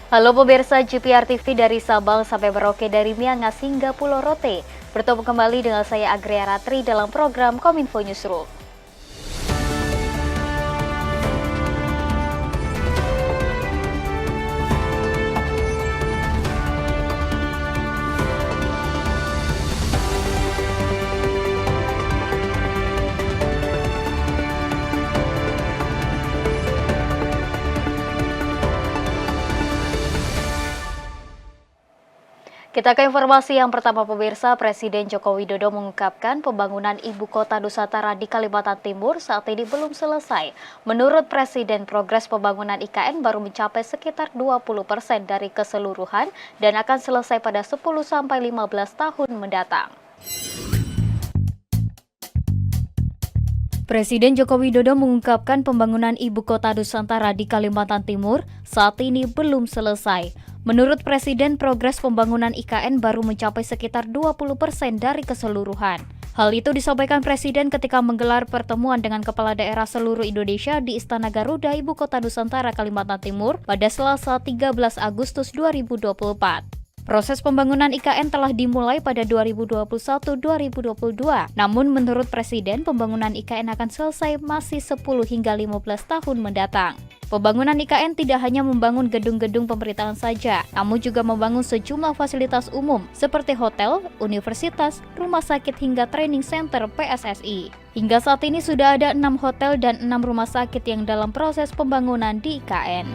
Halo pemirsa GPR TV dari Sabang sampai Merauke, dari Miangas hingga Pulau Rote. Bertemu kembali dengan saya Agria Ratri dalam program Kominfo Newsroom. Kita ke informasi yang pertama pemirsa, Presiden Joko Widodo mengungkapkan pembangunan Ibu Kota Nusantara di Kalimantan Timur saat ini belum selesai. Menurut Presiden, progres pembangunan IKN baru mencapai sekitar 20% dari keseluruhan dan akan selesai pada 10-15 tahun mendatang. Presiden Joko Widodo mengungkapkan pembangunan Ibu Kota Nusantara di Kalimantan Timur saat ini belum selesai. Menurut Presiden, progres pembangunan IKN baru mencapai sekitar 20% dari keseluruhan. Hal itu disampaikan Presiden ketika menggelar pertemuan dengan kepala daerah seluruh Indonesia di Istana Garuda, Ibu Kota Nusantara, Kalimantan Timur pada Selasa 13 Agustus 2024. Proses pembangunan IKN telah dimulai pada 2021-2022. Namun menurut Presiden, pembangunan IKN akan selesai masih 10 hingga 15 tahun mendatang. Pembangunan IKN tidak hanya membangun gedung-gedung pemerintahan saja, namun juga membangun sejumlah fasilitas umum seperti hotel, universitas, rumah sakit hingga training center PSSI. Hingga saat ini sudah ada 6 hotel dan 6 rumah sakit yang dalam proses pembangunan di IKN.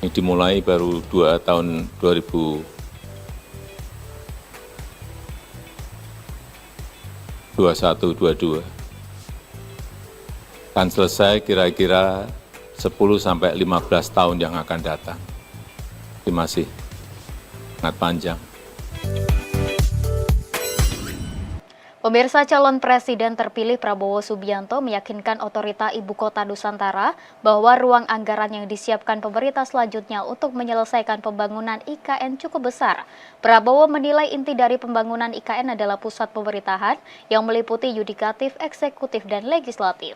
Ini dimulai baru 2 tahun 2021-22. Akan selesai kira-kira 10-15 tahun yang akan datang. Ini masih sangat panjang. Pemirsa, calon presiden terpilih Prabowo Subianto meyakinkan otorita Ibu Kota Nusantara bahwa ruang anggaran yang disiapkan pemerintah selanjutnya untuk menyelesaikan pembangunan IKN cukup besar. Prabowo menilai inti dari pembangunan IKN adalah pusat pemerintahan yang meliputi yudikatif, eksekutif, dan legislatif.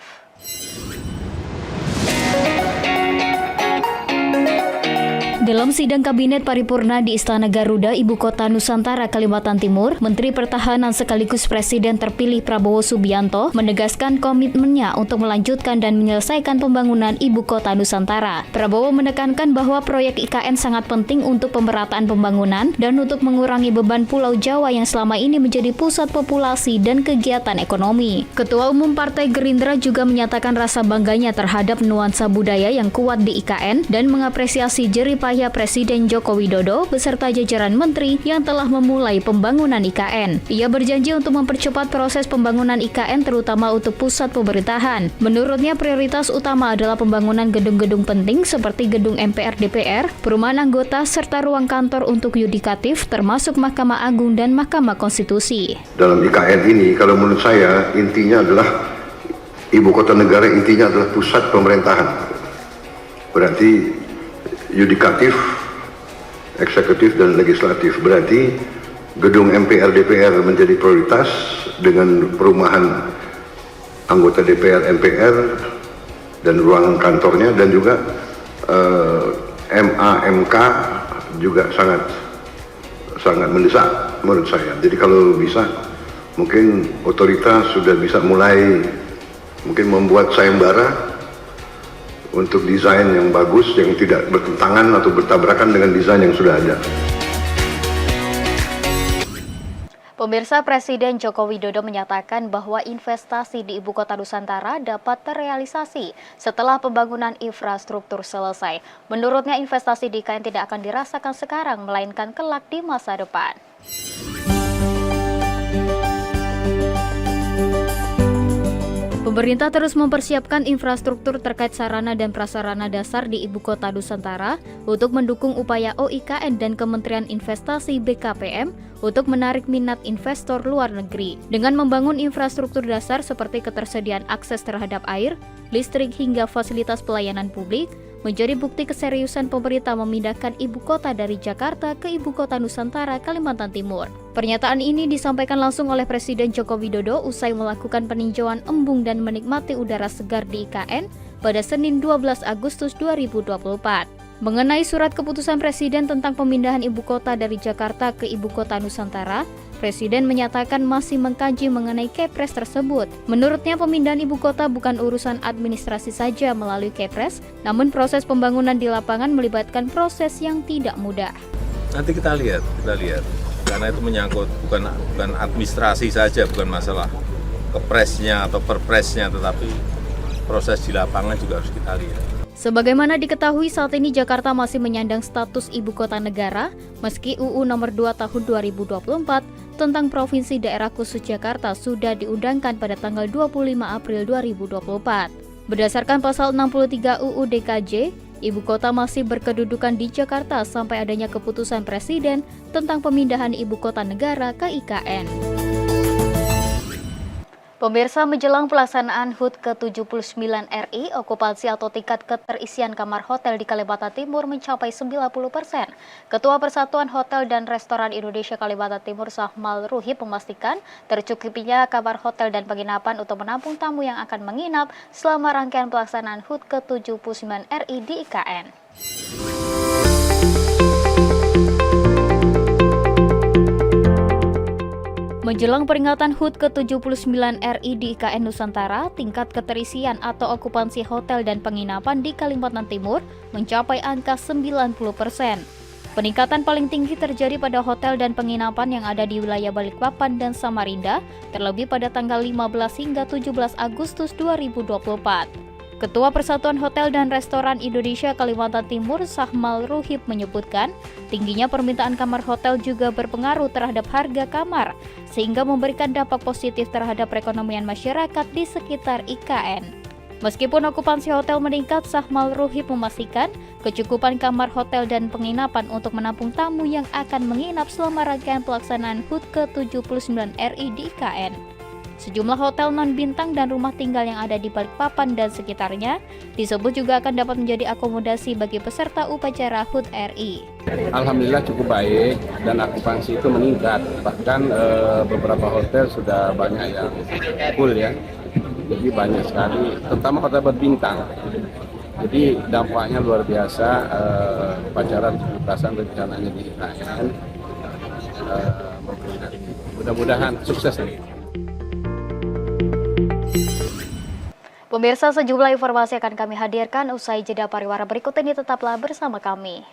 Dalam sidang Kabinet Paripurna di Istana Garuda, Ibu Kota Nusantara, Kalimantan Timur, Menteri Pertahanan sekaligus Presiden terpilih Prabowo Subianto menegaskan komitmennya untuk melanjutkan dan menyelesaikan pembangunan Ibu Kota Nusantara. Prabowo menekankan bahwa proyek IKN sangat penting untuk pemerataan pembangunan dan untuk mengurangi beban Pulau Jawa yang selama ini menjadi pusat populasi dan kegiatan ekonomi. Ketua Umum Partai Gerindra juga menyatakan rasa bangganya terhadap nuansa budaya yang kuat di IKN dan mengapresiasi jerih payah Presiden Joko Widodo beserta jajaran menteri yang telah memulai pembangunan IKN. Ia berjanji untuk mempercepat proses pembangunan IKN terutama untuk pusat pemerintahan. Menurutnya prioritas utama adalah pembangunan gedung-gedung penting seperti gedung MPR DPR, perumahan anggota, serta ruang kantor untuk yudikatif termasuk Mahkamah Agung dan Mahkamah Konstitusi. Dalam IKN ini kalau menurut saya intinya adalah Ibu Kota Negara, intinya adalah pusat pemerintahan. Berarti yudikatif, eksekutif, dan legislatif. Berarti gedung MPR DPR menjadi prioritas dengan perumahan anggota DPR MPR dan ruangan kantornya, dan juga MA/MK juga sangat mendesak menurut saya. Jadi kalau bisa mungkin otoritas sudah bisa mulai mungkin membuat sayembara untuk desain yang bagus, yang tidak bertentangan atau bertabrakan dengan desain yang sudah ada. Pemirsa, Presiden Joko Widodo menyatakan bahwa investasi di Ibu Kota Nusantara dapat terrealisasi setelah pembangunan infrastruktur selesai. Menurutnya investasi di IKN tidak akan dirasakan sekarang, melainkan kelak di masa depan. Pemerintah terus mempersiapkan infrastruktur terkait sarana dan prasarana dasar di Ibu Kota Nusantara untuk mendukung upaya OIKN dan Kementerian Investasi BKPM untuk menarik minat investor luar negeri. Dengan membangun infrastruktur dasar seperti ketersediaan akses terhadap air, listrik hingga fasilitas pelayanan publik, menjadi bukti keseriusan pemerintah memindahkan ibu kota dari Jakarta ke Ibu Kota Nusantara, Kalimantan Timur. Pernyataan ini disampaikan langsung oleh Presiden Joko Widodo usai melakukan peninjauan embung dan menikmati udara segar di IKN pada Senin 12 Agustus 2024. Mengenai surat keputusan Presiden tentang pemindahan ibu kota dari Jakarta ke ibu kota Nusantara, Presiden menyatakan masih mengkaji mengenai Kepres tersebut. Menurutnya, pemindahan ibu kota bukan urusan administrasi saja melalui Kepres, namun proses pembangunan di lapangan melibatkan proses yang tidak mudah. Nanti kita lihat. Karena itu menyangkut bukan administrasi saja, bukan masalah kepresnya atau perpresnya, tetapi proses di lapangan juga harus kita lihat. Sebagaimana diketahui, saat ini Jakarta masih menyandang status ibu kota negara, meski UU Nomor 2 Tahun 2024 tentang Provinsi Daerah Khusus Jakarta sudah diundangkan pada tanggal 25 April 2024. Berdasarkan pasal 63 UU DKJ, ibu kota masih berkedudukan di Jakarta sampai adanya keputusan Presiden tentang pemindahan ibu kota negara ke IKN. Pemirsa, menjelang pelaksanaan HUT ke-79 RI, okupansi atau tingkat keterisian kamar hotel di Kalimantan Timur mencapai 90%. Ketua Persatuan Hotel dan Restoran Indonesia Kalimantan Timur, Sahmal Ruhib, memastikan tercukupnya kamar hotel dan penginapan untuk menampung tamu yang akan menginap selama rangkaian pelaksanaan HUT ke-79 RI di IKN. Menjelang peringatan HUT ke-79 RI di IKN Nusantara, tingkat keterisian atau okupansi hotel dan penginapan di Kalimantan Timur mencapai angka 90%. Peningkatan paling tinggi terjadi pada hotel dan penginapan yang ada di wilayah Balikpapan dan Samarinda, terlebih pada tanggal 15 hingga 17 Agustus 2024. Ketua Persatuan Hotel dan Restoran Indonesia Kalimantan Timur, Sahmal Ruhib, menyebutkan tingginya permintaan kamar hotel juga berpengaruh terhadap harga kamar, sehingga memberikan dampak positif terhadap perekonomian masyarakat di sekitar IKN. Meskipun okupansi hotel meningkat, Sahmal Ruhib memastikan kecukupan kamar hotel dan penginapan untuk menampung tamu yang akan menginap selama rangkaian pelaksanaan HUT ke-79 RI di IKN. Sejumlah hotel non-bintang dan rumah tinggal yang ada di Balikpapan dan sekitarnya disebut juga akan dapat menjadi akomodasi bagi peserta upacara HUT RI. Alhamdulillah cukup baik dan okupansi itu meningkat. Bahkan beberapa hotel sudah banyak yang full ya. Jadi banyak sekali, terutama hotel berbintang. Jadi dampaknya luar biasa. Upacara 17-an rencananya di IKN. Mudah-mudahan sukses nih. Pemirsa, sejumlah informasi akan kami hadirkan usai jeda pariwara berikut ini, tetaplah bersama kami.